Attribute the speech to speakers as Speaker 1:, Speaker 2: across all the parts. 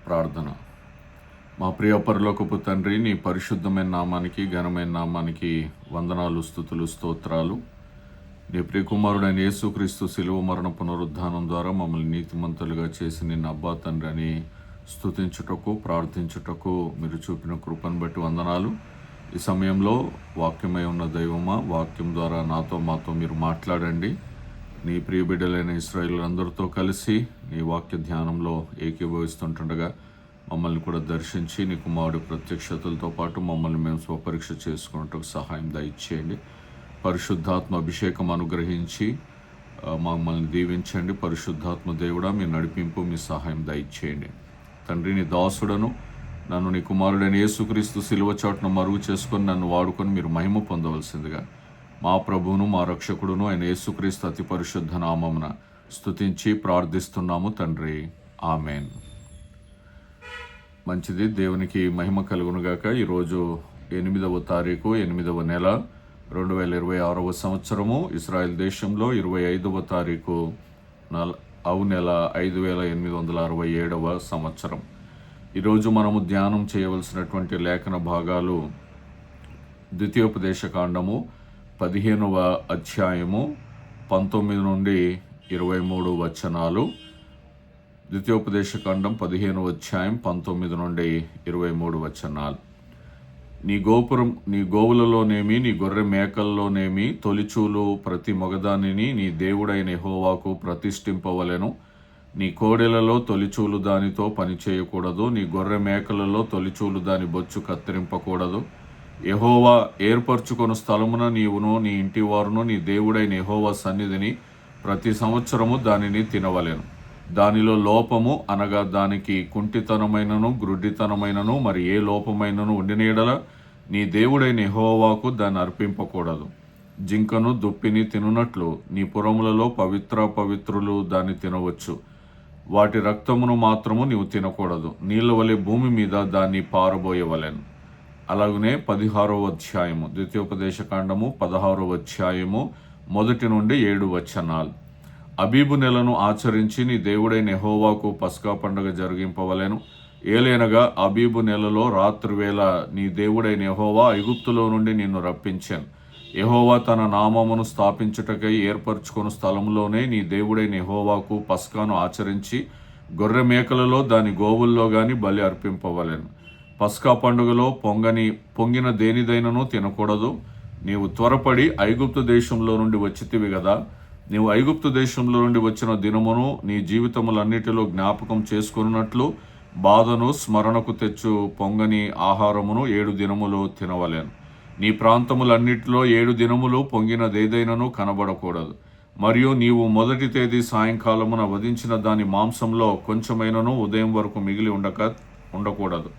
Speaker 1: ప్రార్థన. మా ప్రియ పరలోకపు తండ్రి, నీ పరిశుద్ధమైన నామానికి, ఘనమైన నామానికి వందనాలు, స్తుతులు, స్తోత్రాలు. నీ ప్రియకుమారుడైన యేసుక్రీస్తు శిలువ మరణ పునరుద్ధానం ద్వారా మమ్మల్ని నీతిమంతులుగా చేసి నిన్న అబ్బా తండ్రి అని స్తుతించుటకు, ప్రార్థించుటకు మీరు చూపిన కృపను బట్టి వందనాలు. ఈ సమయంలో వాక్యమై ఉన్న దైవమా, వాక్యం ద్వారా నాతో మాతో మీరు మాట్లాడండి. నీ ప్రియ బిడ్డలైన ఇశ్రాయేలులందరితో కలిసి నీ వాక్య ధ్యానంలో ఏకీభవిస్తుంటుండగా మమ్మల్ని కూడా దర్శించి నీ కుమారుడి ప్రత్యక్షతలతో పాటు మమ్మల్ని మేము స్వపరీక్ష చేసుకున్నట్టుకు సహాయం దయచేయండి. పరిశుద్ధాత్మ అభిషేకం అనుగ్రహించి మమ్మల్ని దీవించండి. పరిశుద్ధాత్మ దేవుడా, మీ నడిపింపు, మీ సహాయం దయచేయండి. తండ్రి, నీ దాసుడను నన్ను నీ కుమారుడైన యేసుక్రీస్తు శిలువ చాటును మరుగు చేసుకొని నన్ను వాడుకొని మీరు మహిమ పొందవలసిందిగా మా ప్రభువును, మా రక్షకుడును అయిన యేసుక్రీస్తు అతి పరిశుద్ధ నామమున స్తుతించి ప్రార్థిస్తున్నాము తండ్రి, ఆమెన్. మంచిది, దేవునికి మహిమ కలుగునుగాక. ఈరోజు 8వ తారీఖు 8వ నెల 2026 సంవత్సరము. ఇస్రాయెల్ దేశంలో 25వ తారీఖు నెల 5867 సంవత్సరం. ఈరోజు మనము ధ్యానం చేయవలసినటువంటి లేఖన భాగాలు ద్వితీయోపదేశకాండము 15వ అధ్యాయము 19 నుండి 23 వచనాలు. ద్వితీయోపదేశకాండం 15వ అధ్యాయం 19 నుండి 23 వచనాలు. నీ గోవులలోనేమి, నీ గొర్రె మేకల్లోనేమి తొలిచూలు ప్రతి మగదానిని నీ దేవుడైన యెహోవాకు ప్రతిష్ఠింపవలెను. నీ కోడెలలో తొలిచూలు దానితో పని చేయకూడదు. నీ గొర్రె మేకలలో తొలిచూలు దాని బొచ్చు కత్తిరింపకూడదు. యెహోవా ఏర్పరచుకొను స్థలమున నీవును నీ ఇంటి వారును నీ దేవుడైన యెహోవా సన్నిధిని ప్రతి సంవత్సరము దానిని తినవలెను. దానిలో లోపము అనగా దానికి కుంటితనమైనను గ్రుడ్డితనమైనను మరి ఏ లోపమైనను ఉండిన యెడల నీ దేవుడైన యెహోవాకు దాన్ని అర్పింపకూడదు. జింకను దుప్పిని తినునట్లు నీ పురములలో పవిత్రులు దాన్ని తినవచ్చు. వాటి రక్తమును మాత్రము నీవు తినకూడదు. నీళ్ల వలె భూమి మీద దాన్ని పారబోయవలెను. అలాగనే 16వ అధ్యాయము ద్వితీయోపదేశకాండము 16వ అధ్యాయము 1 నుండి 7 వచనాలు. అబీబు నెలను ఆచరించి నీ దేవుడైన యెహోవాకు పస్కా పండుగ జరిగింపవలెను. ఏలైనగా అబీబు నెలలో రాత్రివేళ నీ దేవుడైన యెహోవా ఐగుప్తులో నుండి నిన్ను రప్పించాను. యెహోవా తన నామమును స్థాపించుటకై ఏర్పరచుకున్న స్థలంలోనే నీ దేవుడైన యెహోవాకు పస్కాను ఆచరించి గొర్రె మేకలలో దాని గోవుల్లో గాని బలి అర్పింపవలెను. పస్కా పండుగలో పొంగిన దేనిదైనను తినకూడదు. నీవు త్వరపడి ఐగుప్తు దేశంలో నుండి వచ్చితివి గదా. నీవు ఐగుప్తు దేశంలో నుండి వచ్చిన దినమును నీ జీవితములన్నిటిలో జ్ఞాపకం చేసుకున్నట్లు బాధను స్మరణకు తెచ్చు పొంగని ఆహారమును 7 దినములు తినవలెను. నీ ప్రాంతములన్నిటిలో 7 దినములు పొంగినదేదైనను కనబడకూడదు. మరియు నీవు మొదటి తేదీ సాయంకాలమున వధించిన దాని మాంసంలో కొంచెమైనను ఉదయం వరకు మిగిలి ఉండకూడదు.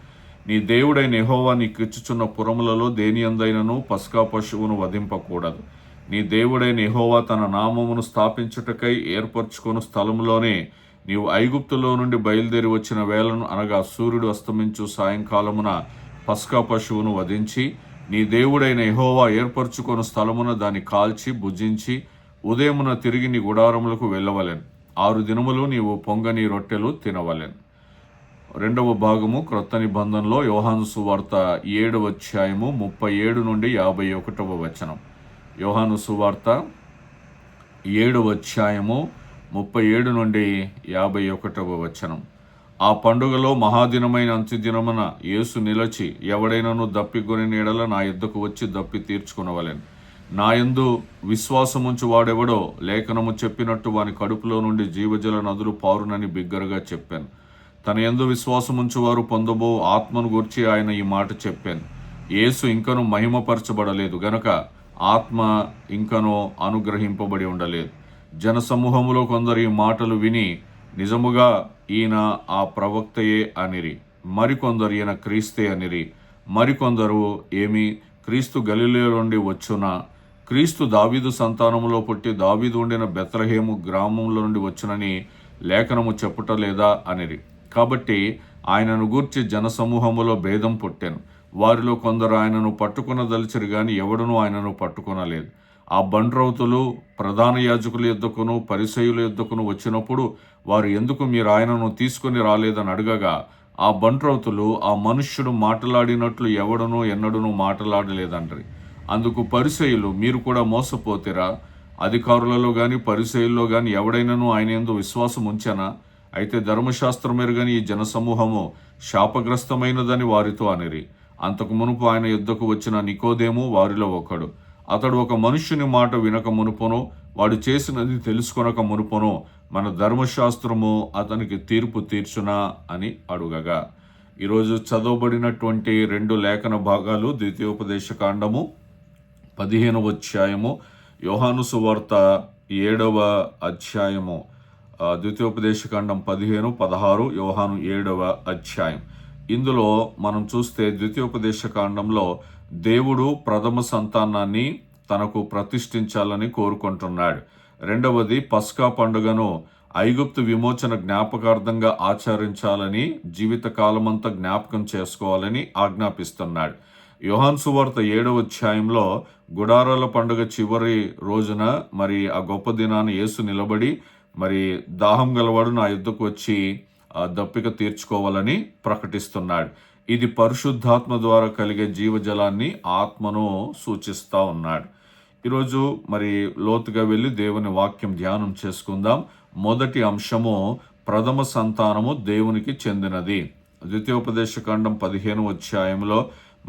Speaker 1: నీ దేవుడైన యెహోవా నీకిచ్చుచున్న పురములలో దేని అందైనను పస్కా పశువును వధింపకూడదు. నీ దేవుడైన యెహోవా తన నామమును స్థాపించుటకై ఏర్పరచుకున్న స్థలములోనే నీవు ఐగుప్తులో నుండి బయలుదేరి వచ్చిన వేళను అనగా సూర్యుడు అస్తమించు సాయంకాలమున పస్కా పశువును వధించి నీ దేవుడైన యెహోవా ఏర్పరచుకున్న స్థలమున దాన్ని కాల్చి భుజించి ఉదయమున తిరిగి నీ గుడారములకు వెళ్ళవలెను. 6 దినములు నీవు పొంగని రొట్టెలు తినవలెను. 2వ భాగము క్రొత్త నిబంధనలో యోహాను సువార్త 7వ అధ్యాయము 37 నుండి 51వ వచనం. యోహాను సువార్త 7వ అధ్యాయము 37 నుండి 51వ వచనం. ఆ పండుగలో మహాదినమైన అంత్యదినమున యేసు నిలచి ఎవడైనను దప్పిగొనిన యెడల నా యొద్దకు వచ్చి దప్పి తీర్చుకొనవలెను. నా యందు విశ్వాసముంచు వాడెవడో లేఖనము చెప్పినట్టు వాని కడుపులో నుండి జీవజల నదులు పారునని బిగ్గరగా చెప్పాను. తన యందు విశ్వాసముంచువారు పొందబో ఆత్మను గూర్చి ఆయన ఈ మాట చెప్పాను. యేసు ఇంకను మహిమపరచబడలేదు గనక ఆత్మ ఇంకనూ అనుగ్రహింపబడి ఉండలేదు. జనసమూహములో కొందరు ఈ మాటలు విని నిజముగా ఈయన ఆ ప్రవక్తయే అనిరి. మరికొందరు ఈయన క్రీస్తే అనిరి. మరికొందరు ఏమి క్రీస్తు గలిలయ నుండి వచ్చునా, క్రీస్తు దావీదు సంతానములో పుట్టి దావీదు ఉండిన బెత్లెహేము గ్రామంలో నుండి వచ్చునని లేఖనము చెప్పుటలేదా అనిరి. కాబట్టి ఆయనను గూర్చి జనసమూహములో భేదం పుట్టాను. వారిలో కొందరు ఆయనను పట్టుకొనదలిచిరి గాని ఎవడునూ ఆయనను పట్టుకొనలేదు. ఆ బండ్రౌతులు ప్రధాన యాజకుల యొద్దకును పరిసయ్యుల యొద్దకును వచ్చినప్పుడు వారు ఎందుకు మీరు ఆయనను తీసుకొని రాలేదని అడగగా ఆ బంట్రౌతులు ఆ మనుష్యుడు మాట్లాడినట్లు ఎవడనో ఎన్నడూనూ మాట్లాడలేదంటారు. అందుకు పరిసయ్యులు, మీరు కూడా మోసపోతిరా? అధికారులలో గాని పరిసయ్యుల్లో గాని ఎవడైనాను ఆయన యందు విశ్వాసం ఉంచెనా? అయితే ధర్మశాస్త్రం ఎరుగని ఈ జనసమూహము శాపగ్రస్తమైనదని వారితో అనిరి. అంతకు మునుపు ఆయన యుద్ధకు వచ్చిన నికోదేము వారిలో ఒకడు. అతడు ఒక మనుష్యుని మాట వినక మునుపును, వాడు చేసినది తెలుసుకొనక మునుపును మన ధర్మశాస్త్రము అతనికి తీర్పు తీర్చునా అని అడుగగా, ఈరోజు చదవబడినటువంటి 2 లేఖన భాగాలు ద్వితీయోపదేశ కాండము 15వ అధ్యాయము, యోహాను సువార్త 7వ అధ్యాయము. ద్వితీయోపదేశ కాండం 15, 16, యోహాను 7వ అధ్యాయం. ఇందులో మనం చూస్తే ద్వితీయోపదేశ కాండంలో దేవుడు ప్రథమ సంతానాన్ని తనకు ప్రతిష్ఠించాలని కోరుకుంటున్నాడు. రెండవది, పస్కా పండుగను ఐగుప్తు విమోచన జ్ఞాపకార్థంగా ఆచరించాలని, జీవితకాలమంతా జ్ఞాపకం చేసుకోవాలని ఆజ్ఞాపిస్తున్నాడు. యోహాను సువార్త 7వ అధ్యాయంలో గుడారాల పండుగ చివరి రోజున మరి ఆ గొప్ప దినాన్ని యేసు నిలబడి, మరి దాహం గలవాడు నా యుద్ధకు వచ్చి దప్పిక తీర్చుకోవాలని ప్రకటిస్తున్నాడు. ఇది పరిశుద్ధాత్మ ద్వారా కలిగే జీవజలాన్ని, ఆత్మను సూచిస్తూ ఉన్నాడు. ఈరోజు మరి లోతుగా వెళ్ళి దేవుని వాక్యం ధ్యానం చేసుకుందాం. మొదటి అంశము, ప్రథమ సంతానము దేవునికి చెందినది. ద్వితీయోపదేశ కాండం 15వ అధ్యాయంలో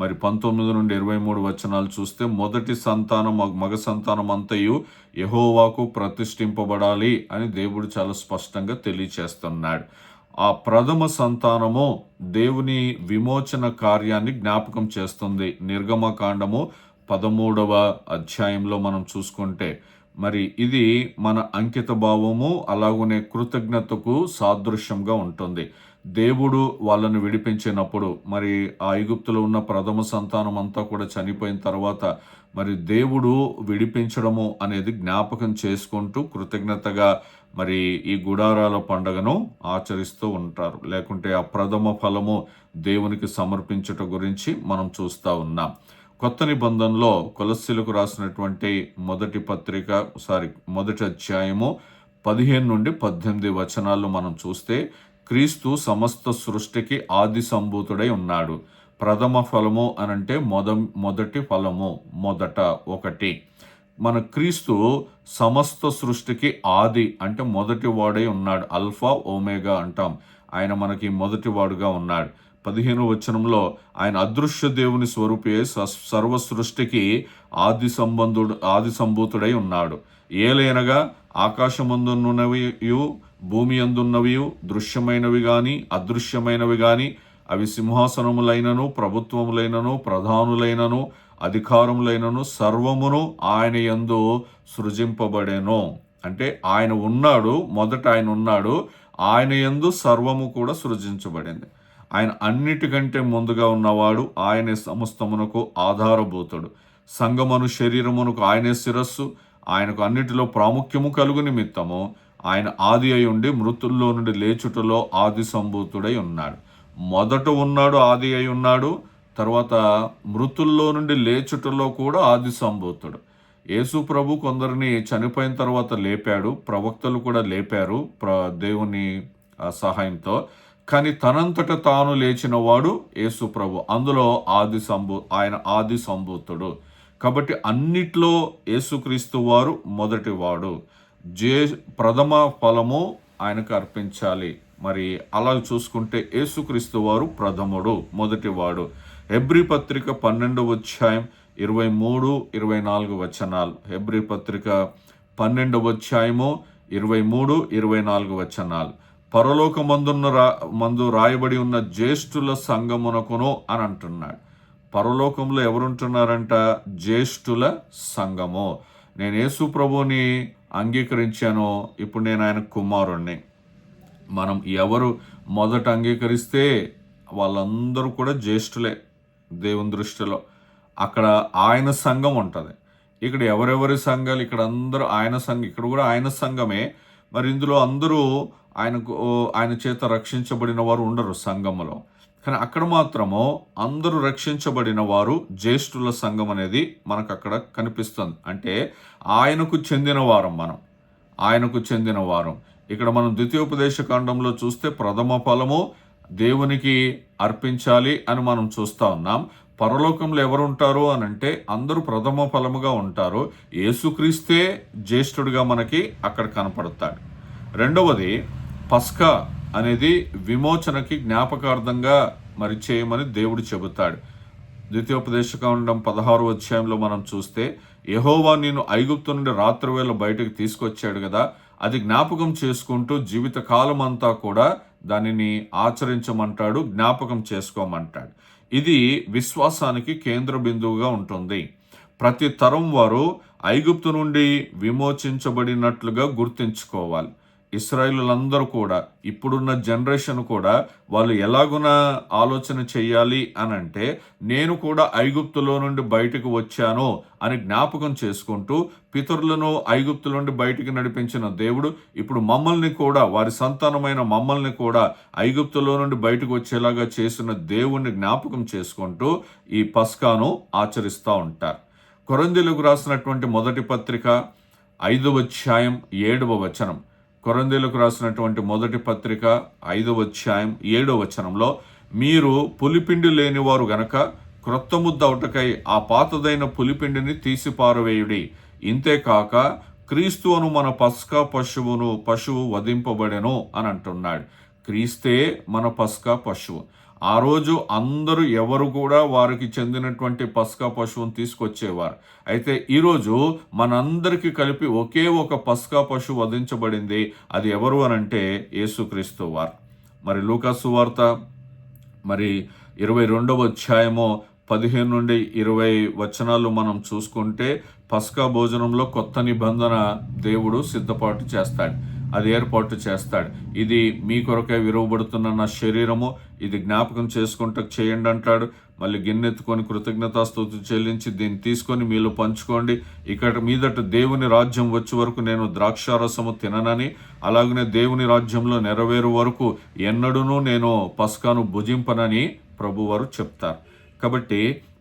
Speaker 1: మరి 19 నుండి 23 వచనాలు చూస్తే, మొదటి సంతానం మగ సంతానం అంతయు యెహోవాకు ప్రతిష్ఠింపబడాలి అని దేవుడు చాలా స్పష్టంగా తెలియచేస్తున్నాడు. ఆ ప్రథమ సంతానము దేవుని విమోచన కార్యాన్ని జ్ఞాపకం చేస్తుంది. నిర్గమకాండము 13వ అధ్యాయంలో మనం చూసుకుంటే మరి ఇది మన అంకిత భావము అలాగనే కృతజ్ఞతకు సాదృశ్యంగా ఉంటుంది. దేవుడు వాళ్ళను విడిపించినప్పుడు మరి ఆ ఐగుప్తులో ఉన్న ప్రథమ సంతానం అంతా కూడా చనిపోయిన తర్వాత మరి దేవుడు విడిపించడము అనేది జ్ఞాపకం చేసుకుంటూ కృతజ్ఞతగా మరి ఈ గుడారాల పండుగను ఆచరిస్తూ ఉంటారు. లేకుంటే ఆ ప్రథమ ఫలము దేవునికి సమర్పించుట గురించి మనం చూస్తూ ఉన్నాం. కొత్త నిబంధనలో కొలస్సీలకు రాసినటువంటి మొదటి అధ్యాయము 15 నుండి 18 వచనాల్లో మనం చూస్తే, క్రీస్తు సమస్త సృష్టికి ఆది సంభూతుడై ఉన్నాడు. ప్రథమ ఫలము అనంటే మొదటి ఫలము, మొదట ఒకటి. మన క్రీస్తు సమస్త సృష్టికి ఆది అంటే మొదటి వాడై ఉన్నాడు. ఆల్ఫా ఓమేగా అంటాం. ఆయన మనకి మొదటి వాడుగా ఉన్నాడు. 15వ వచనంలో ఆయన అదృశ్య దేవుని స్వరూపే సర్వ సృష్టికి ఆది సంభూతుడై ఉన్నాడు. ఏలైనగా ఆకాశమందున్నవియు భూమి అందున్నవియు దృశ్యమైనవి గాని అదృశ్యమైనవి గాని, అవి సింహాసనములైనను ప్రభుత్వములైనను ప్రధానులైనను అధికారములైనను సర్వమును ఆయన యందు సృజింపబడెను. అంటే ఆయన ఉన్నాడు, మొదట ఆయన ఉన్నాడు, ఆయన యందు సర్వము కూడా సృజించబడింది. ఆయన అన్నిటికంటే ముందుగా ఉన్నవాడు, ఆయనే సమస్తమునకు ఆధారభూతుడు. సంగమను శరీరమునకు ఆయనే శిరస్సు, ఆయనకు అన్నిటిలో ప్రాముఖ్యము కలుగు నిమిత్తము ఆయన ఆది అయి ఉండి మృతుల్లో నుండి లేచుటలో ఆది సంభూతుడై ఉన్నాడు. మొదట ఉన్నాడు, ఆది అయి ఉన్నాడు. తర్వాత మృతుల్లో నుండి లేచుటలో కూడా ఆది సంభూతుడు. యేసు ప్రభు కొందరిని చనిపోయిన తర్వాత లేపాడు, ప్రవక్తలు కూడా లేపారు దేవుని సహాయంతో. కానీ తనంతట తాను లేచిన వాడు యేసు ప్రభు. అందులో ఆయన ఆది సంభూతుడు. కాబట్టి అన్నిట్లో యేసుక్రీస్తు వారు మొదటివాడు. ప్రథమ ఫలము ఆయనకు అర్పించాలి. మరి అలా చూసుకుంటే యేసుక్రీస్తు వారు ప్రథముడు, మొదటివాడు. హెబ్రీ పత్రిక 12వ అధ్యాయం 23-24 వచనాలు. హెబ్రీ పత్రిక 12వ అధ్యాయము 23-24 వచనాలు. పరలోకమందు రాయబడి ఉన్న జ్యేష్ఠుల సంఘమునకును అని అంటున్నాడు. పరలోకంలో ఎవరుంటున్నారంట? జ్యేష్ఠుల సంఘము. నేను యేసు ప్రభుని అంగీకరించానో ఇప్పుడు నేను ఆయన కుమారుణ్ణి. మనం ఎవరు మొదట అంగీకరిస్తే వాళ్ళందరూ కూడా జ్యేష్ఠులే దేవుని దృష్టిలో. అక్కడ ఆయన సంఘం ఉంటుంది. ఇక్కడ ఎవరెవరి సంఘాలు? ఇక్కడ అందరూ ఆయన సంఘం, ఇక్కడ కూడా ఆయన సంఘమే. మరి ఇందులో అందరూ ఆయన చేత రక్షించబడిన వారు ఉండరు సంఘములో. కానీ అక్కడ మాత్రము అందరూ రక్షించబడిన వారు జ్యేష్ఠుల సంఘం అనేది మనకు అక్కడ కనిపిస్తుంది. అంటే ఆయనకు చెందిన వారం మనం, ఆయనకు చెందిన వారం. ఇక్కడ మనం ద్వితీయోపదేశ కాండంలో చూస్తే ప్రథమ ఫలము దేవునికి అర్పించాలి అని మనం చూస్తూ ఉన్నాం. పరలోకంలో ఎవరు ఉంటారు అని అంటే అందరూ ప్రథమ ఫలముగా ఉంటారు. యేసుక్రీస్తే జ్యేష్ఠుడిగా మనకి అక్కడ కనపడతాడు. రెండవది పస్కా అనేది విమోచనకి జ్ఞాపకార్థంగా మరి చేయమని దేవుడు చెబుతాడు. ద్వితీయోపదేశకాండం 16వ అధ్యాయంలో మనం చూస్తే యెహోవా నిన్ను ఐగుప్తు నుండి రాత్రివేళ బయటకు తీసుకొచ్చాడు కదా, అది జ్ఞాపకం చేసుకుంటూ జీవిత కాలం అంతా కూడా దానిని ఆచరించమంటాడు, జ్ఞాపకం చేసుకోమంటాడు. ఇది విశ్వాసానికి కేంద్ర బిందువుగా ఉంటుంది. ప్రతి తరం వారు ఐగుప్తు నుండి విమోచించబడినట్లుగా గుర్తించుకోవాలి. ఇశ్రాయేలులందరూ కూడా, ఇప్పుడున్న జనరేషన్ కూడా వాళ్ళు ఎలాగున ఆలోచన చెయ్యాలి అని అంటే, నేను కూడా ఐగుప్తులో నుండి బయటకు వచ్చాను అని జ్ఞాపకం చేసుకుంటూ, పితరులను ఐగుప్తు నుండి బయటికి నడిపించిన దేవుడు ఇప్పుడు మమ్మల్ని కూడా, వారి సంతానమైన మమ్మల్ని కూడా ఐగుప్తులో నుండి బయటకు వచ్చేలాగా చేసిన దేవుణ్ణి జ్ఞాపకం చేసుకుంటూ ఈ పస్కాను ఆచరిస్తూ ఉంటారు. కొరింథీయులకు రాసినటువంటి మొదటి పత్రిక 5వ అధ్యాయం 7వ వచనం. కొరింథీయులకు రాసినటువంటి మొదటి పత్రిక 5వ అధ్యాయం 7వ వచనంలో, మీరు పులిపిండి లేనివారు గనక క్రొత్త ముద్ద అవుటకై ఆ పాతదైన పులిపిండిని తీసి పారవేయుడి. ఇంతేకాక క్రీస్తు అను మన పస్కా పశువు వధింపబడెను అని అంటున్నాడు. క్రీస్తే మన పస్కా పశువు. ఆ రోజు అందరూ ఎవరు కూడా వారికి చెందినటువంటి పస్కా పశువును తీసుకొచ్చేవారు. అయితే ఈరోజు మనందరికీ కలిపి ఒకే ఒక పస్కా పశువు వధించబడింది. అది ఎవరు అనంటే యేసుక్రీస్తు వారు. మరి లూకా సువార్త మరి 22వ అధ్యాయము 15 నుండి 20 వచనాలు మనం చూసుకుంటే, పస్కా భోజనంలో కొత్త నిబంధన దేవుడు సిద్ధపాటు చేస్తాడు, అది ఏర్పాటు చేస్తాడు. ఇది మీ కొరకై విరవబడుతున్న నా శరీరము, ఇది జ్ఞాపకం చేసుకుంటూ చేయండి అంటాడు. మళ్ళీ గిన్నెత్తుకొని కృతజ్ఞతాస్తుతి చెల్లించి దీన్ని తీసుకొని మీలో పంచుకోండి. ఇక్కడ మీదట దేవుని రాజ్యం వచ్చే వరకు నేను ద్రాక్షారసము తిననని, అలాగనే దేవుని రాజ్యంలో నెరవేరు వరకు ఎన్నడూనూ నేను పస్కాను భుజింపనని ప్రభువారు చెప్తారు. కాబట్టి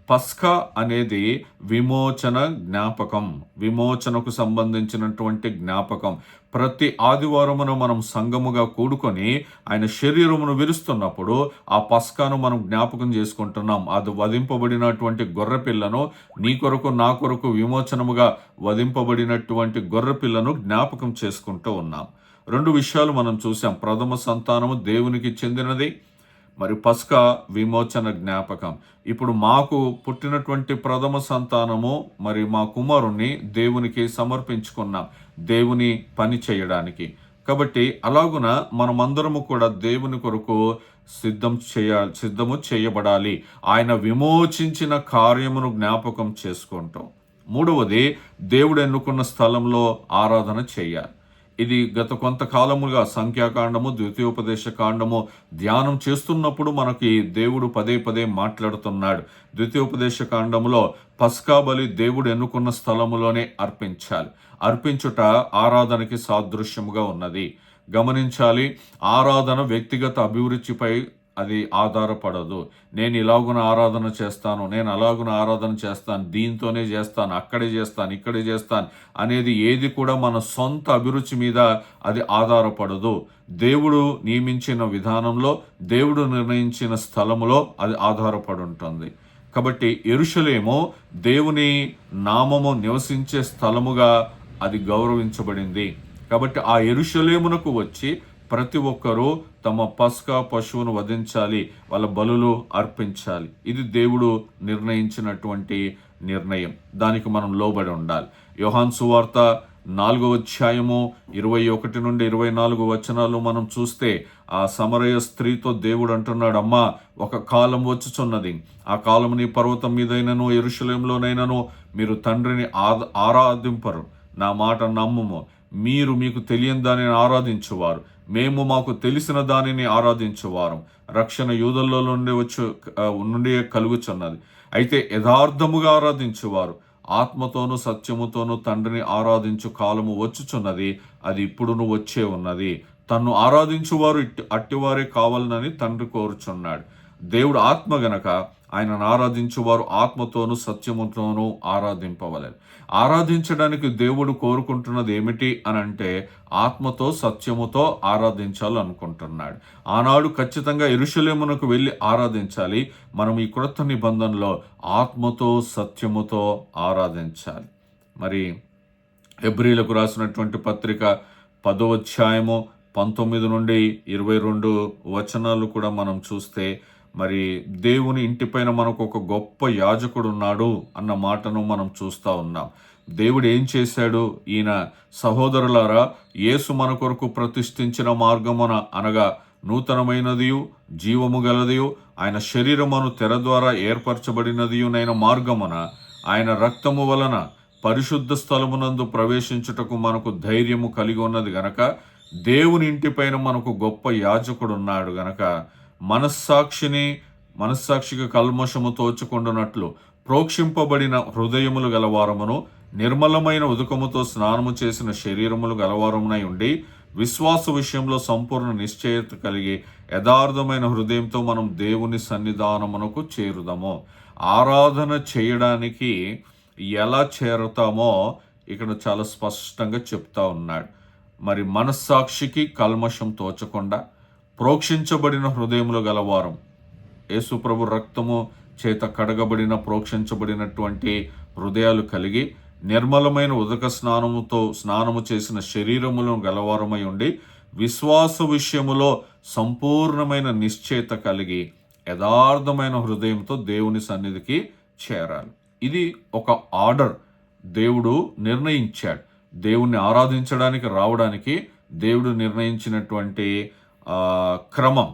Speaker 1: పస్కా అనేది విమోచన జ్ఞాపకం, విమోచనకు సంబంధించినటువంటి జ్ఞాపకం. ప్రతి ఆదివారమున మనం సంఘముగా కూడుకొని ఆయన శరీరమును విరుస్తున్నప్పుడు ఆ పస్కాను మనం జ్ఞాపకం చేసుకుంటున్నాం. అది వధింపబడినటువంటి గొర్రెపిల్లను, నీ కొరకు నా కొరకు విమోచనముగా వధింపబడినటువంటి గొర్రెపిల్లను జ్ఞాపకం చేసుకుంటూ ఉన్నాం. 2 విషయాలు మనం చూసాం. ప్రథమ సంతానము దేవునికి చెందినది, మరి పస్కా విమోచన జ్ఞాపకం. ఇప్పుడు మాకు పుట్టినటువంటి ప్రథమ సంతానము, మరి మా కుమారుణ్ణి దేవునికి సమర్పించుకున్నాం, దేవుని పని చేయడానికి. కాబట్టి అలాగున మనమందరము కూడా దేవుని కొరకు సిద్ధము చేయబడాలి, ఆయన విమోచించిన కార్యమును జ్ఞాపకం చేసుకుంటాం. 3వది, దేవుడు ఎన్నుకున్న స్థలంలో ఆరాధన చేయాలి. ఇది గత కొంతకాలముగా సంఖ్యాకాండము, ద్వితీయోపదేశ కాండము ధ్యానం చేస్తున్నప్పుడు మనకి దేవుడు పదే పదే మాట్లాడుతున్నాడు. ద్వితీయోపదేశ కాండములో పస్కా బలి దేవుడు ఎన్నుకున్న స్థలములోనే అర్పించాలి. అర్పించుట ఆరాధనకి సాదృశ్యముగా ఉన్నది. గమనించాలి, ఆరాధన వ్యక్తిగత అభిరుచిపై అది ఆధారపడదు. నేను ఇలాగున ఆరాధన చేస్తాను, నేను అలాగున ఆరాధన చేస్తాను, దీంతోనే చేస్తాను, అక్కడే చేస్తాను, ఇక్కడే చేస్తాను అనేది ఏది కూడా మన సొంత అభిరుచి మీద అది ఆధారపడదు. దేవుడు నియమించిన విధానంలో, దేవుడు నిర్ణయించిన స్థలములో అది ఆధారపడి ఉంటుంది. కాబట్టి యెరూషలేము దేవుని నామము నివసించే స్థలముగా అది గౌరవించబడింది. కాబట్టి ఆ యెరూషలేమునకు వచ్చి ప్రతి ఒక్కరూ తమ పస్కా పశువును వధించాలి, వాళ్ళ బలులు అర్పించాలి. ఇది దేవుడు నిర్ణయించినటువంటి నిర్ణయం, దానికి మనం లోబడి ఉండాలి. యోహాను సువార్త 4వ అధ్యాయము 21 నుండి 24 వచనాలు మనం చూస్తే, ఆ సమరయ స్త్రీతో దేవుడు అంటున్నాడు, అమ్మా, ఒక కాలం వచ్చుచున్నది, ఆ కాలం నీ పర్వతం మీదైనను యెరూషలేములోనైనను మీరు తండ్రిని ఆరాధింపరు, నా మాట నమ్ముము. మీరు మీకు తెలియని దానిని ఆరాధించువారు, మేము మాకు తెలిసిన దానిని ఆరాధించువారు. రక్షణ యూదుల్లో నుండి కలుగుచున్నది. అయితే యథార్థముగా ఆరాధించువారు ఆత్మతోనూ సత్యముతోనూ తండ్రిని ఆరాధించు కాలము వచ్చుచున్నది, అది ఇప్పుడును వచ్చే ఉన్నది. తన్ను ఆరాధించువారు అట్టివారే కావాలని తండ్రి కోరుచున్నాడు. దేవుడు ఆత్మ గనక ఆయనను ఆరాధించువారు ఆత్మతోనూ సత్యముతోనూ ఆరాధింపవలెను. ఆరాధించడానికి దేవుడు కోరుకుంటున్నది ఏమిటి అని అంటే ఆత్మతో సత్యముతో ఆరాధించాలనుకుంటున్నాడు. ఆనాడు ఖచ్చితంగా యెరూషలేమునకు వెళ్ళి ఆరాధించాలి. మనం ఈ క్రొత్త నిబంధనలో ఆత్మతో సత్యముతో ఆరాధించాలి. మరి హెబ్రీలకు రాసినటువంటి పత్రిక 10వ అధ్యాయము 19 నుండి 22 వచనాలు కూడా మనం చూస్తే, మరి దేవుని ఇంటిపైన మనకు ఒక గొప్ప యాజకుడు ఉన్నాడు అన్న మాటను మనం చూస్తూ ఉన్నాం. దేవుడు ఏం చేశాడు? ఈయన సహోదరులారా, యేసు మన కొరకు ప్రతిష్ఠించిన మార్గమున అనగా నూతనమైనదియు జీవము గలదియు ఆయన శరీరమును తెర ద్వారా ఏర్పరచబడినదియునైన మార్గమున ఆయన రక్తము వలన పరిశుద్ధ స్థలమునందు ప్రవేశించుటకు మనకు ధైర్యము కలిగి ఉన్నది గనక, దేవుని ఇంటిపైన మనకు గొప్ప యాజకుడు ఉన్నాడు గనక మనస్సాక్షికి కల్మషము తోచుకొండునట్లు ప్రోక్షింపబడిన హృదయములు గలవారమును నిర్మలమైన ఉదకముతో స్నానము చేసిన శరీరములు గలవారమునై ఉండి విశ్వాస విషయంలో సంపూర్ణ నిశ్చయత కలిగి యథార్థమైన హృదయంతో మనం దేవుని సన్నిధానమునకు చేరుదాము. ఆరాధన చేయడానికి ఎలా చేరుతామో ఇక్కడ చాలా స్పష్టంగా చెప్తా ఉన్నాడు. మరి మనస్సాక్షికి కల్మషం తోచకుండా ప్రోక్షించబడిన హృదయములు గలవారం, యేసు ప్రభు రక్తము చేత కడగబడిన ప్రోక్షించబడినటువంటి హృదయాలు కలిగి నిర్మలమైన ఉదక స్నానము చేసిన శరీరములను గలవారమై ఉండి విశ్వాస విషయములో సంపూర్ణమైన నిశ్చయత కలిగి యథార్థమైన హృదయంతో దేవుని సన్నిధికి చేరాలి. ఇది ఒక ఆర్డర్ దేవుడు నిర్ణయించాడు. దేవుణ్ణి ఆరాధించడానికి రావడానికి దేవుడు నిర్ణయించినటువంటి క్రమం.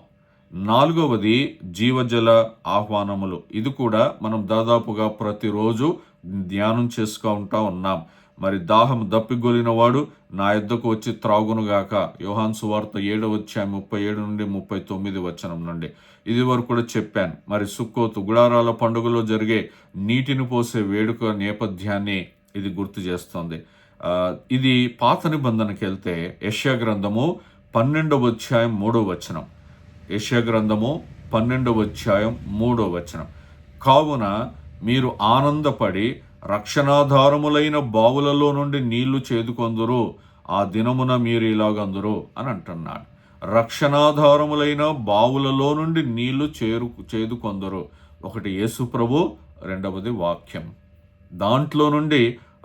Speaker 1: 4వది జీవజల ఆహ్వానములు. ఇది కూడా మనం దాదాపుగా ప్రతిరోజు ధ్యానం చేసుకుంటా ఉన్నాం. మరి దాహం దప్పిగొలిన వాడు నా యొద్దకు వచ్చి త్రాగునుగాక, యోహాను సువార్త 7వ అధ్యాయం 37 నుండి 39 వచనం నుండి. ఇది వరకు కూడా చెప్పాను. మరి సుక్కోతు గుడారాల పండుగలో జరిగే నీటిని పోసే వేడుక నేపథ్యాన్ని ఇది గుర్తు చేస్తుంది. ఇది పాత నిబంధనకి వెళ్తే యెషయా గ్రంథము 12వ అధ్యాయం 3వ వచనం. యెషయా గ్రంథము 12వ అధ్యాయం 3వ వచనం. కావున మీరు ఆనందపడి రక్షణాధారములైన బావులలో నుండి నీళ్లు చేదుకొందురు, ఆ దినమున మీరు ఇలాగందురు అని అంటున్నాడు. రక్షణాధారములైన బావులలో నుండి నీళ్లు చేదుకొందురు. ఒకటి యేసు ప్రభు, రెండవది వాక్యం. దాంట్లో నుండి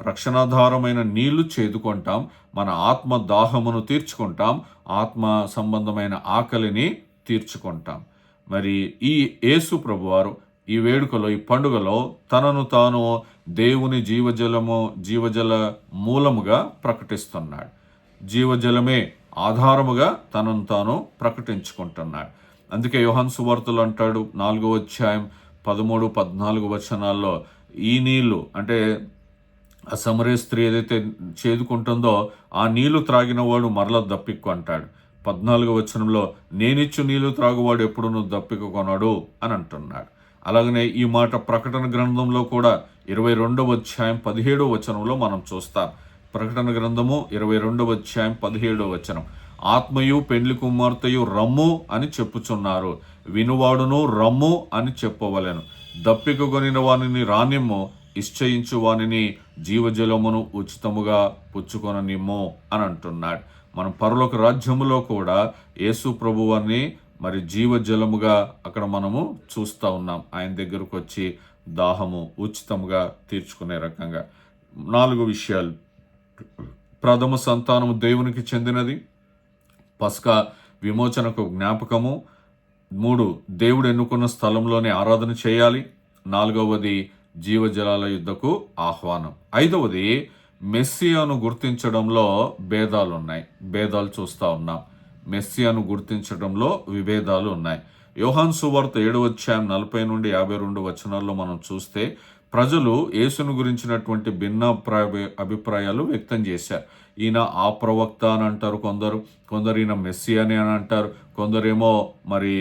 Speaker 1: రక్షణాధారమైన నీళ్లు చేదుకుంటాం, మన ఆత్మ దాహమును తీర్చుకుంటాం, ఆత్మ సంబంధమైన ఆకలిని తీర్చుకుంటాం. మరి ఈ యేసు ప్రభువారు ఈ వేడుకలో, ఈ పండుగలో తనను తాను దేవుని జీవజల మూలముగా ప్రకటిస్తున్నాడు. జీవజలమే ఆధారముగా తనను తాను ప్రకటించుకుంటున్నాడు. అందుకే యోహాను సువార్తలో అంటాడు 4వ అధ్యాయం 13, 14 వచనాల్లో, ఈ నీళ్లు అంటే ఆ సమరయ స్త్రీ ఏదైతే చేదుకుంటుందో ఆ నీళ్లు త్రాగిన వాడు మరల దప్పిక్కు అంటాడు. 14వ వచనంలో, నేనిచ్చు నీళ్లు త్రాగువాడు ఎప్పుడు నువ్వు దప్పిక కొనడు అని అంటున్నాడు. అలాగనే ఈ మాట ప్రకటన గ్రంథంలో కూడా 22వ అధ్యాయం 17వ వచనంలో మనం చూస్తాం. ప్రకటన గ్రంథము 22వ అధ్యాయం 17వ వచనం, ఆత్మయు పెండ్లి కుమార్తెయు రమ్ము అని చెప్పుచున్నారు, వినువాడును రమ్ము అని చెప్పవలెను, దప్పిక కొనిన వానిని రానిమ్ము, ఇశ్చయించు వానిని జీవజలమును ఉచితముగా పుచ్చుకొననిమ్ము అని అంటున్నాడు. మనం పరలోక రాజ్యములో కూడా యేసు ప్రభువాన్ని మరి జీవజలముగా అక్కడ మనము చూస్తూ ఉన్నాం. ఆయన దగ్గరకు వచ్చి దాహము ఉచితముగా తీర్చుకునే రకంగా 4 విషయాలు. ప్రథమ సంతానము దేవునికి చెందినది, పస్కా విమోచనకు జ్ఞాపకము. 3, దేవుడు ఎన్నుకున్న స్థలంలోనే ఆరాధన చేయాలి. 4వది జీవజలాల యుద్ధకు ఆహ్వానం. 5వది మెస్సియాను గుర్తించడంలో భేదాలు చూస్తూ ఉన్నాం. మెస్సియాను గుర్తించడంలో విభేదాలు ఉన్నాయి. యోహాను సువార్త 7వ అధ్యాయం 40 నుండి 52 వచనాల్లో మనం చూస్తే ప్రజలు యేసును గురించినటువంటి భిన్న అభిప్రాయాలు వ్యక్తం చేశారు. ఈయన ఆ ప్రవక్త అని అంటారు కొందరు ఈయన మెస్సియాని అని అంటారు, కొందరేమో మరి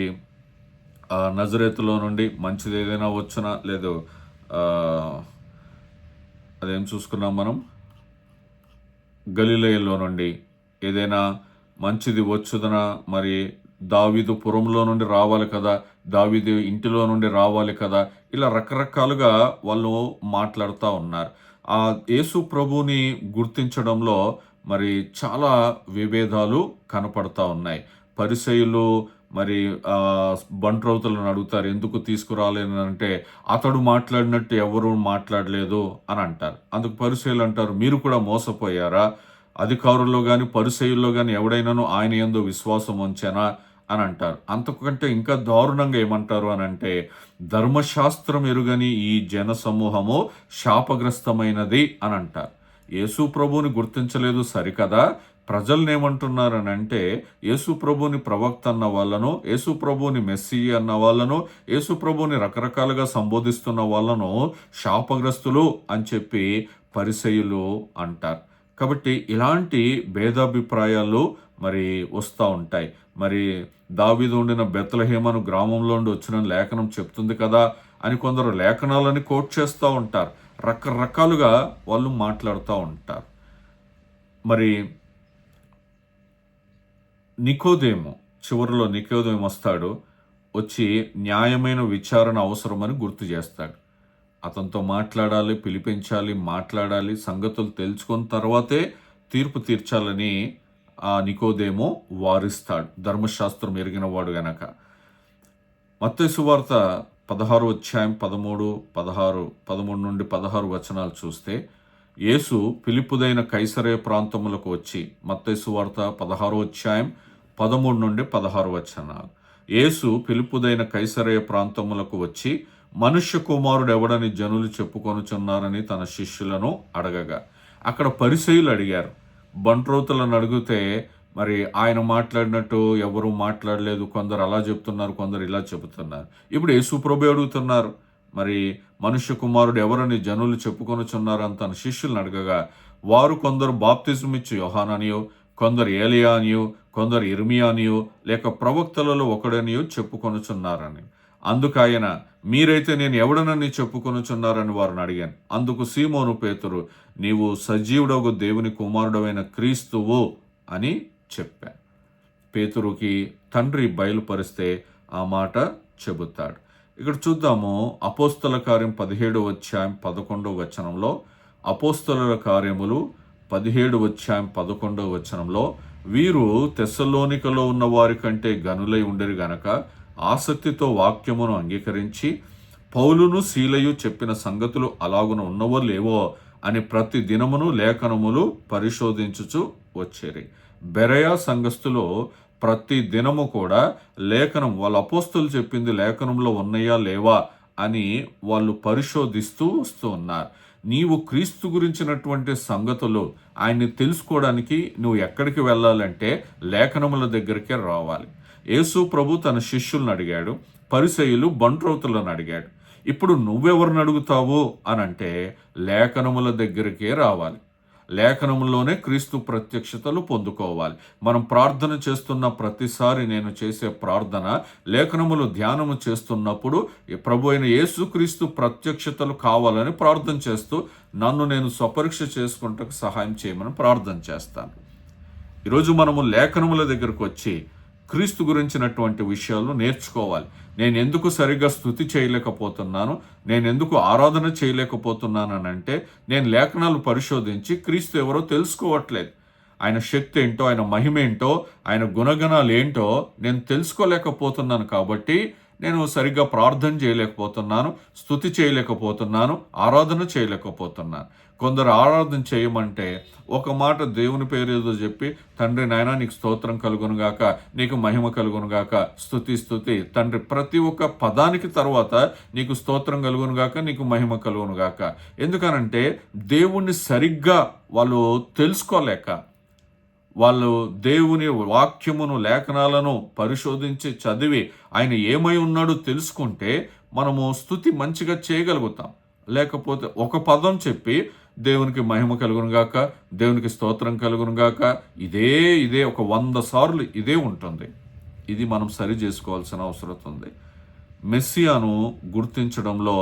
Speaker 1: నజరేతులో నుండి మంచిది ఏదైనా వచ్చునా, లేదు అదేం చూసుకున్నాం మనం, గలిలయలో నుండి ఏదైనా మంచిది వచ్చుదనా, మరి దావీదు పురంలో నుండి రావాలి కదా, దావీదు ఇంటిలో నుండి రావాలి కదా, ఇలా రకరకాలుగా వాళ్ళు మాట్లాడుతూ ఉన్నారు. ఆ యేసు ప్రభుని గుర్తించడంలో మరి చాలా విభేదాలు కనపడతా ఉన్నాయి. పరిసయ్యులు మరి బంట్రౌతులను అడుగుతారు, ఎందుకు తీసుకురాలేనంటే అతడు మాట్లాడినట్టు ఎవరు మాట్లాడలేదు అని అంటారు. అందుకు పరిసయ్యులు అంటారు, మీరు కూడా మోసపోయారా? అధికారుల్లో కానీ పరిసయ్యుల్లో కానీ ఎవడైనాను ఆయన యందు విశ్వాసం ఉంచానా అని అంటారు. అంతకంటే ఇంకా దారుణంగా ఏమంటారు అని అంటే, ధర్మశాస్త్రం ఎరుగని ఈ జన సమూహము శాపగ్రస్తమైనది అని అంటారు. యేసు ప్రభువుని గుర్తించలేదు సరికదా, ప్రజల్ని ఏమంటున్నారని అంటే, యేసు ప్రభుని ప్రవక్త అన్న వాళ్ళను, యేసు ప్రభుని మెస్సీ అన్న వాళ్ళను, యేసు ప్రభుని రకరకాలుగా సంబోధిస్తున్న వాళ్ళను శాపగ్రస్తులు అని చెప్పి పరిసయ్యులు అంటారు. కాబట్టి ఇలాంటి భేదాభిప్రాయాలు మరి వస్తూ ఉంటాయి. మరి దావీదు ఉండిన బెత్లెహేమను గ్రామంలో నుండి వచ్చిన లేఖనం చెప్తుంది కదా అని కొందరు లేఖనాలని కోట్ చేస్తూ ఉంటారు. రకరకాలుగా వాళ్ళు మాట్లాడుతూ ఉంటారు. మరి నికోదేము, చివరిలో నికోదేము వస్తాడు, వచ్చి న్యాయమైన విచారణ అవసరమని గుర్తు చేస్తాడు. అతనితో మాట్లాడాలి, పిలిపించాలి, మాట్లాడాలి, సంగతులు తెలుసుకున్న తర్వాతే తీర్పు తీర్చాలని ఆ నికోదేము వారిస్తాడు, ధర్మశాస్త్రం ఎరిగినవాడు గనక. మత్తయి సువార్త 16 అధ్యాయం 13 నుండి 16 వచనాలు చూస్తే, యేసు ఫిలిప్పుదైన కైసరయ ప్రాంతములకు వచ్చి, మత్తయి సువార్త 16 అధ్యాయం 13 నుండి 16 వచనాలు. యేసు ఫిలిప్పుదైన కైసరయ ప్రాంతములకు వచ్చి, మనుష్య కుమారుడు ఎవడని జనులు చెప్పుకొనుచున్నారని తన శిష్యులను అడగగా, అక్కడ పరిసయ్యులు అడిగారు. బంట్రోతులను అడిగితే మరి ఆయన మాట్లాడినట్టు ఎవరు మాట్లాడలేదు, కొందరు అలా చెప్తున్నారు, కొందరు ఇలా చెబుతున్నారు. ఇప్పుడు యేసు ప్రభు అడుగుతున్నారు, మరి మనుష్య కుమారుడు ఎవరని జనులు చెప్పుకొనుచున్నారని తన శిష్యులను అడగగా, వారు కొందరు బాప్తిజం ఇచ్చి యోహాననియో, కొందరు ఏలియా అనియో, కొందరు ఇర్మియా అనియో, లేక ప్రవక్తలలో ఒకడనియో చెప్పుకొనుచున్నారని. అందుకు ఆయన, మీరైతే నేను ఎవడనని చెప్పుకొనుచున్నారని వారిని అడిగాను. అందుకు సీమోను పేతురు, నీవు సజీవుడగు దేవుని కుమారుడమైన క్రీస్తువు అని చెప్పాను. పేతురుకి తండ్రి బయలుపరిస్తే ఆ మాట చెబుతాడు. ఇక్కడ చూద్దాము, అపోస్తల కార్యం 17వ అధ్యాయం 11వ వచనంలో, అపోస్తలుల కార్యములు 17వ అధ్యాయం 11వ వచనంలో, వీరు తెస్సలోనికలో ఉన్న వారి కంటే గనులై ఉండరు గనక ఆసక్తితో వాక్యమును అంగీకరించి, పౌలును శీలయు చెప్పిన సంగతులు అలాగున ఉన్నవో లేవో అని ప్రతి దినమును లేఖనములు పరిశోధించుచు వచ్చేరి. బెరయా సంఘస్థులు ప్రతి దినము కూడా లేఖనం, వాళ్ళ అపోస్తులు చెప్పింది లేఖనంలో ఉన్నాయా లేవా అని వాళ్ళు పరిశోధిస్తూ వస్తూ ఉన్నారు. నీవు క్రీస్తు గురించినటువంటి సంగతులు ఆయన్ని తెలుసుకోవడానికి నువ్వు ఎక్కడికి వెళ్ళాలంటే లేఖనముల దగ్గరికే రావాలి. యేసు ప్రభు తన శిష్యులను అడిగాడు, పరిసయ్యులు బంట్రౌతులను అడిగాడు. ఇప్పుడు నువ్వెవరిని అడుగుతావు అనంటే లేఖనముల దగ్గరికే రావాలి. లేఖనములోనే క్రీస్తు ప్రత్యక్షతలు పొందుకోవాలి. మనం ప్రార్థన చేస్తున్న ప్రతిసారి నేను చేసే ప్రార్థన, లేఖనములు ధ్యానము చేస్తున్నప్పుడు ప్రభు అయిన యేసుక్రీస్తు ప్రత్యక్షతలు కావాలని ప్రార్థన చేస్తూ నన్ను నేను స్వపరీక్ష చేసుకుంటకు సహాయం చేయమని ప్రార్థన చేస్తాను. ఈరోజు మనము లేఖనముల దగ్గరకు వచ్చి క్రీస్తు గురించినటువంటి విషయాలు నేర్చుకోవాలి. నేను ఎందుకు సరిగ్గా స్తుతి చేయలేకపోతున్నాను, నేను ఎందుకు ఆరాధన చేయలేకపోతున్నాను అంటే నేను లేఖనాలు పరిశోధించి క్రీస్తు ఎవరో తెలుసుకోవట్లేదు. ఆయన శక్తి ఏంటో, ఆయన మహిమ ఏంటో, ఆయన గుణగణాలు ఏంటో నేను తెలుసుకోలేకపోతున్నాను. కాబట్టి నేను సరిగ్గా ప్రార్థన చేయలేకపోతున్నాను, స్తుతి చేయలేకపోతున్నాను, ఆరాధన చేయలేకపోతున్నాను. కొందరు ఆరాధన చేయమంటే ఒక మాట దేవుని పేరు ఏదో చెప్పి, తండ్రి నాయనా నీకు స్తోత్రం కలుగునుగాక, నీకు మహిమ కలుగునుగాక, స్తుతి స్తుతి తండ్రి, ప్రతి ఒక్క పదానికి తర్వాత నీకు స్తోత్రం కలుగునుగాక, నీకు మహిమ కలుగునుగాక. ఎందుకనంటే దేవుణ్ణి సరిగ్గా వాళ్ళు తెలుసుకోలేక, వాళ్ళు దేవుని వాక్యమును, లేఖనాలను పరిశోధించి చదివి ఆయన ఏమై ఉన్నాడో తెలుసుకుంటే మనము స్తుతి మంచిగా చేయగలుగుతాం. లేకపోతే ఒక పదం చెప్పి దేవునికి మహిమ కలుగునుగాక, దేవునికి స్తోత్రం కలుగునుగాక, ఇదే ఒక 100 సార్లు ఇదే ఉంటుంది. ఇది మనం సరి చేసుకోవాల్సిన అవసరం ఉంది. మెస్సియాను గుర్తించడంలో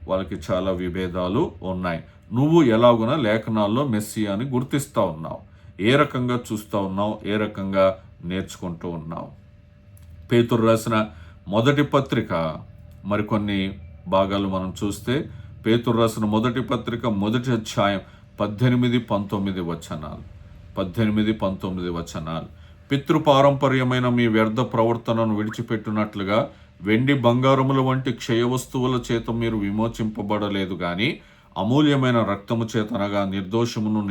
Speaker 1: వాళ్ళకి చాలా విభేదాలు ఉన్నాయి. నువ్వు ఎలాగున లేఖనాల్లో మెస్సియాని గుర్తిస్తూ ఉన్నావు, ఏ రకంగా చూస్తూ ఉన్నావు, ఏ రకంగా నేర్చుకుంటూ ఉన్నావు? పేతురు రాసిన మొదటి పత్రిక మరికొన్ని భాగాలు మనం చూస్తే, పేతురు రాసిన మొదటి పత్రిక మొదటి అధ్యాయం 18-19 వచనాలు. 18-19 వచనాలు. పితృపారంపర్యమైన మీ వ్యర్థ ప్రవర్తనను విడిచిపెట్టినట్లుగా వెండి బంగారముల వంటి క్షయ వస్తువుల చేత మీరు విమోచింపబడలేదు గాని అమూల్యమైన రక్తము చేతనగా నిర్దోషమును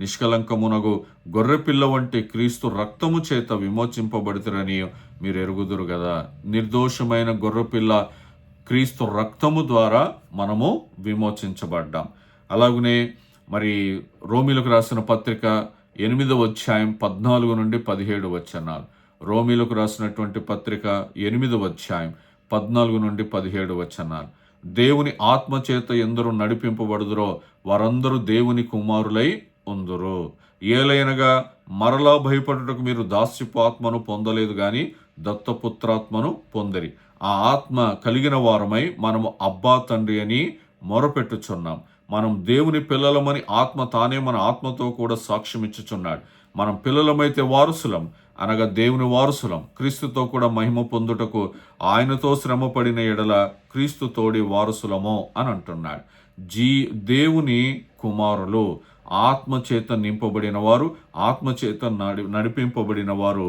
Speaker 1: నిష్కలంకమునగు గొర్రెపిల్ల వంటి క్రీస్తు రక్తము చేత విమోచింపబడితరని మీరు ఎరుగుదురు కదా. నిర్దోషమైన గొర్రెపిల్ల క్రీస్తు రక్తము ద్వారా మనము విమోచించబడ్డాం. అలాగనే మరి రోమీలకు రాసిన పత్రిక 8వ అధ్యాయం 14-17 వచనాలు. రోమీలకు రాసినటువంటి పత్రిక 8వ అధ్యాయం 14-17 వచనాలు. దేవుని ఆత్మచేత ఎందరూ నడిపింపబడుదురో వారందరూ దేవుని కుమారులై ఉందురు. ఏలైనగా మరలా భయపడుటకు మీరు దాస్యపు ఆత్మను పొందలేదు గాని దత్తపుత్రాత్మను పొందిరి. ఆ ఆత్మ కలిగిన వారమై మనము అబ్బా తండ్రి అని మొరపెట్టుచున్నాం. మనం దేవుని పిల్లలమని ఆత్మ తానే మన ఆత్మతో కూడా సాక్ష్యం ఇచ్చుచున్నాడు. మనం పిల్లలమైతే వారసులం, అనగా దేవుని వారసులం, క్రీస్తుతో కూడా మహిమ పొందుటకు ఆయనతో శ్రమపడిన ఎడల క్రీస్తు తోడి వారసులమో అని అంటున్నాడు. దేవుని కుమారులు, ఆత్మచేత నింపబడిన వారు, ఆత్మచేత నడిపింపబడిన వారు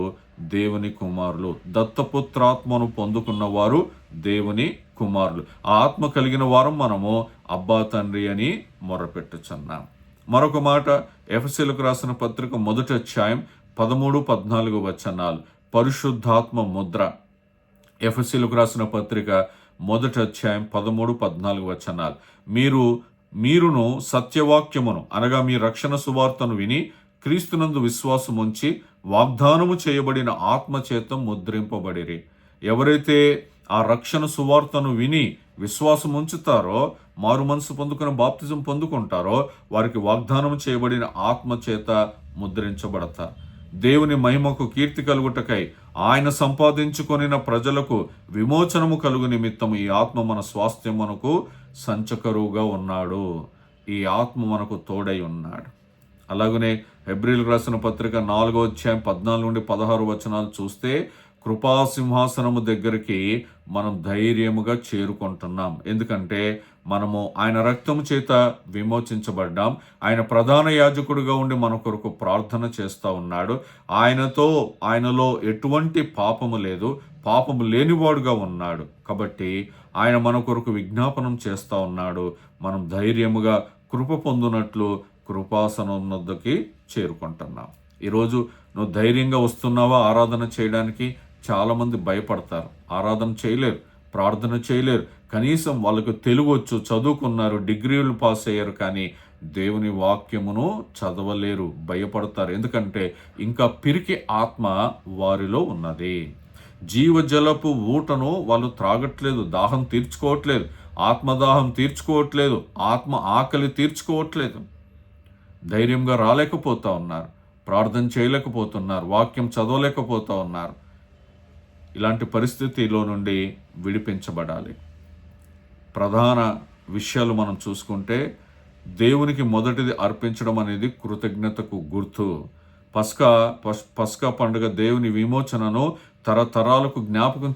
Speaker 1: దేవుని కుమారులు. దత్తపుత్రాత్మను పొందుకున్న వారు దేవుని కుమారులు. ఆ ఆత్మ కలిగిన వారం మనము అబ్బా తండ్రి అని మొరపెట్టుచున్నాం. మరొక మాట, ఎఫెసీయులకు రాసిన పత్రిక మొదటి అధ్యాయం 13-14 వచనాలు. పరిశుద్ధాత్మ ముద్ర. ఎఫెసీయులకు రాసిన పత్రిక మొదటి అధ్యాయం 13-14 వచనాలు. మీరును సత్యవాక్యమును అనగా మీ రక్షణ సువార్తను విని క్రీస్తునందు విశ్వాసముంచి వాగ్దానము చేయబడిన ఆత్మచేత ముద్రింపబడిరి. ఎవరైతే ఆ రక్షణ సువార్తను విని విశ్వాసం ఉంచుతారో, మారు మనసు పొందుకుని బాప్తిజం పొందుకుంటారో, వారికి వాగ్దానం చేయబడిన ఆత్మచేత ముద్రించబడతారు. దేవుని మహిమకు కీర్తి కలుగుటకై ఆయన సంపాదించుకొనిన ప్రజలకు విమోచనము కలుగు నిమిత్తము ఈ ఆత్మ మన స్వాస్థ్యం మనకు సంచకరువుగా ఉన్నాడు. ఈ ఆత్మ మనకు తోడై ఉన్నాడు. అలాగనే హెబ్రీయులకు రాసిన పత్రిక 4వ అధ్యాయం 14-16 వచనాలు చూస్తే, కృపాసింహాసనము దగ్గరికి మనం ధైర్యముగా చేరుకుంటున్నాం. ఎందుకంటే మనము ఆయన రక్తము చేత విమోచించబడ్డాం. ఆయన ప్రధాన యాజకుడిగా ఉండి మన కొరకు ప్రార్థన చేస్తూ ఉన్నాడు. ఆయనలో ఎటువంటి పాపము లేదు, పాపము లేనివాడుగా ఉన్నాడు. కాబట్టి ఆయన మన కొరకు విజ్ఞాపనం చేస్తూ ఉన్నాడు. మనం ధైర్యముగా కృప పొందునట్లు కృపాసనం వద్దకి చేరుకుంటున్నాం. ఈరోజు నువ్వు ధైర్యంగా వస్తున్నావా ఆరాధన చేయడానికి? చాలామంది భయపడతారు, ఆరాధన చేయలేరు, ప్రార్థన చేయలేరు. కనీసం వాళ్ళకు తెలుగు వచ్చు, చదువుకున్నారు, డిగ్రీలు పాస్ అయ్యారు, కానీ దేవుని వాక్యమును చదవలేరు, భయపడతారు. ఎందుకంటే ఇంకా పిరికి ఆత్మ వారిలో ఉన్నది. జీవజలపు ఊటను వాళ్ళు త్రాగట్లేదు, దాహం తీర్చుకోవట్లేదు, ఆత్మదాహం తీర్చుకోవట్లేదు, ఆత్మ ఆకలి తీర్చుకోవట్లేదు. ధైర్యంగా రాలేకపోతా ఉన్నారు, ప్రార్థన చేయలేకపోతున్నారు, వాక్యం చదవలేకపోతా ఉన్నారు. ఇలాంటి పరిస్థితిలో నుండి విడిపించబడాలి. ప్రధాన విషయాలు మనం చూసుకుంటే, దేవునికి మొదటిది అర్పించడం అనేది కృతజ్ఞతకు గుర్తు. పస్కా పండుగ దేవుని విమోచనను తరతరాలకు జ్ఞాపకం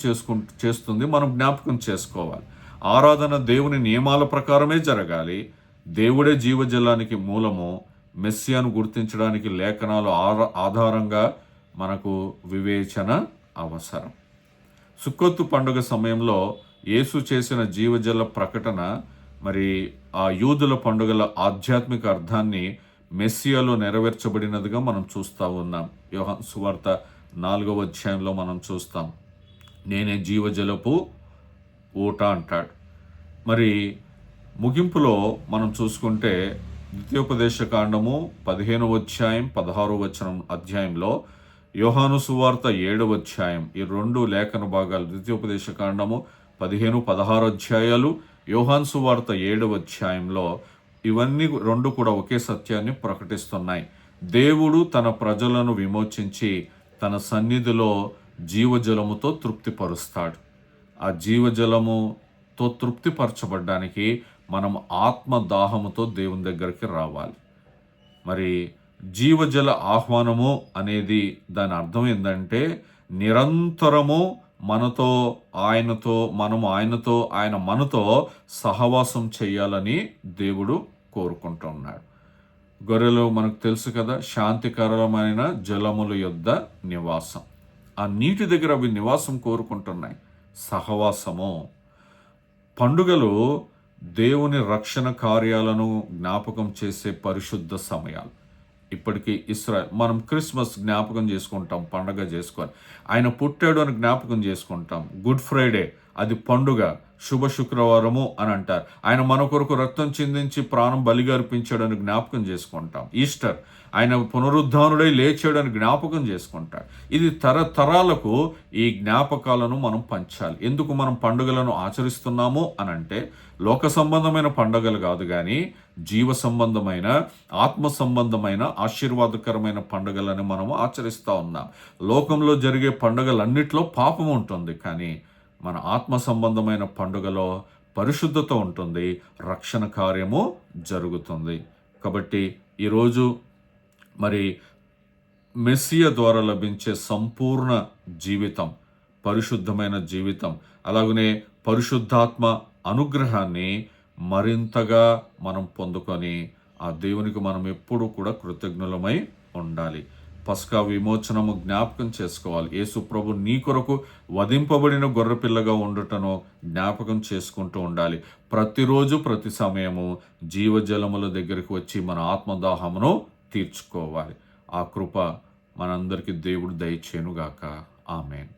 Speaker 1: చేస్తుంది. మనం జ్ఞాపకం చేసుకోవాలి. ఆరాధన దేవుని నియమాల ప్రకారమే జరగాలి. దేవుడే జీవజలానికి మూలము. మెస్సియాను గుర్తించడానికి లేఖనాలు ఆధారంగా మనకు వివేచన అవసరం. సుక్కోతు పండుగ సమయంలో యేసు చేసిన జీవజల ప్రకటన మరి ఆ యూదుల పండుగల ఆధ్యాత్మిక అర్థాన్ని మెస్సియాలో నెరవేర్చబడినదిగా మనం చూస్తూ ఉన్నాం. యోహాను సువార్త 4వ అధ్యాయంలో మనం చూస్తాం, నేనే జీవజలపు ఊట అంటాడు. మరి ముగింపులో మనం చూసుకుంటే ద్వితీయోపదేశ కాండము 15వ అధ్యాయం 16వ అధ్యాయంలో, యోహాను సువార్త 7వ అధ్యాయం, ఈ 2 లేఖన భాగాలు, ద్వితీయోపదేశ కాండము 15-16 అధ్యాయాలు, యోహాను సువార్త 7వ అధ్యాయంలో, ఇవన్నీ 2 కూడా ఒకే సత్యాన్ని ప్రకటిస్తున్నాయి. దేవుడు తన ప్రజలను విమోచించి తన సన్నిధిలో జీవజలముతో తృప్తిపరుస్తాడు. ఆ జీవజలముతో తృప్తిపరచబడ్డానికి మనం ఆత్మదాహముతో దేవుని దగ్గరికి రావాలి. మరి జీవజల ఆహ్వానము అనేది దాని అర్థం ఏంటంటే, నిరంతరము మనతో ఆయన మనతో సహవాసం చేయాలని దేవుడు కోరుకుంటున్నాడు. గొర్రెలు మనకు తెలుసు కదా, శాంతికరమైన జలముల యొద్ద నివాసం. ఆ నీటి దగ్గర అవి నివాసం కోరుకుంటున్నాయి. సహవాసము. పండుగలు దేవుని రక్షణ కార్యాలను జ్ఞాపకం చేసే పరిశుద్ధ సమయాలు. ఇప్పటికీ మనం క్రిస్మస్ జ్ఞాపకం చేసుకుంటాం, పండగ చేసుకొని. ఆయన పుట్టాడు అని జ్ఞాపకం చేసుకుంటాం. గుడ్ ఫ్రైడే అది పండుగ, శుభ శుక్రవారము అని అంటారు. ఆయన మన కొరకు రక్తం చిందించి ప్రాణం బలిగా అర్పించాడు అని జ్ఞాపకం చేసుకుంటాం. ఈస్టర్ ఆయన పునరుద్ధానుడై లేచాడని జ్ఞాపకం చేసుకుంటాడు. ఇది తరతరాలకు ఈ జ్ఞాపకాలను మనం పంచాలి. ఎందుకు మనం పండుగలను ఆచరిస్తున్నాము అనంటే లోక సంబంధమైన పండుగలు కాదు, కానీ జీవ సంబంధమైన, ఆత్మ సంబంధమైన, ఆశీర్వాదకరమైన పండుగలను మనము ఆచరిస్తూ ఉన్నాం. లోకంలో జరిగే పండుగలన్నిట్లో పాపం ఉంటుంది, కానీ మన ఆత్మ సంబంధమైన పండుగలో పరిశుద్ధత ఉంటుంది, రక్షణ కార్యము జరుగుతుంది. కాబట్టి ఈరోజు మరి మెస్సియ ద్వారా లభించే సంపూర్ణ జీవితం, పరిశుద్ధమైన జీవితం, అలాగనే పరిశుద్ధాత్మ అనుగ్రహాన్ని మరింతగా మనం పొందుకొని ఆ దేవునికి మనం ఎప్పుడూ కూడా కృతజ్ఞులమై ఉండాలి. పస్కా విమోచనము జ్ఞాపకం చేసుకోవాలి. యేసు ప్రభు నీ కొరకు వధింపబడిన గొర్రెపిల్లగా ఉండుటను జ్ఞాపకం చేసుకుంటూ ఉండాలి. ప్రతిరోజు ప్రతి సమయము జీవజలముల దగ్గరికి వచ్చి మన ఆత్మదాహమును తీర్చుకోవాలి. ఆ కృప మనందరికీ దేవుడు దయచేయునుగాక. ఆమేన్.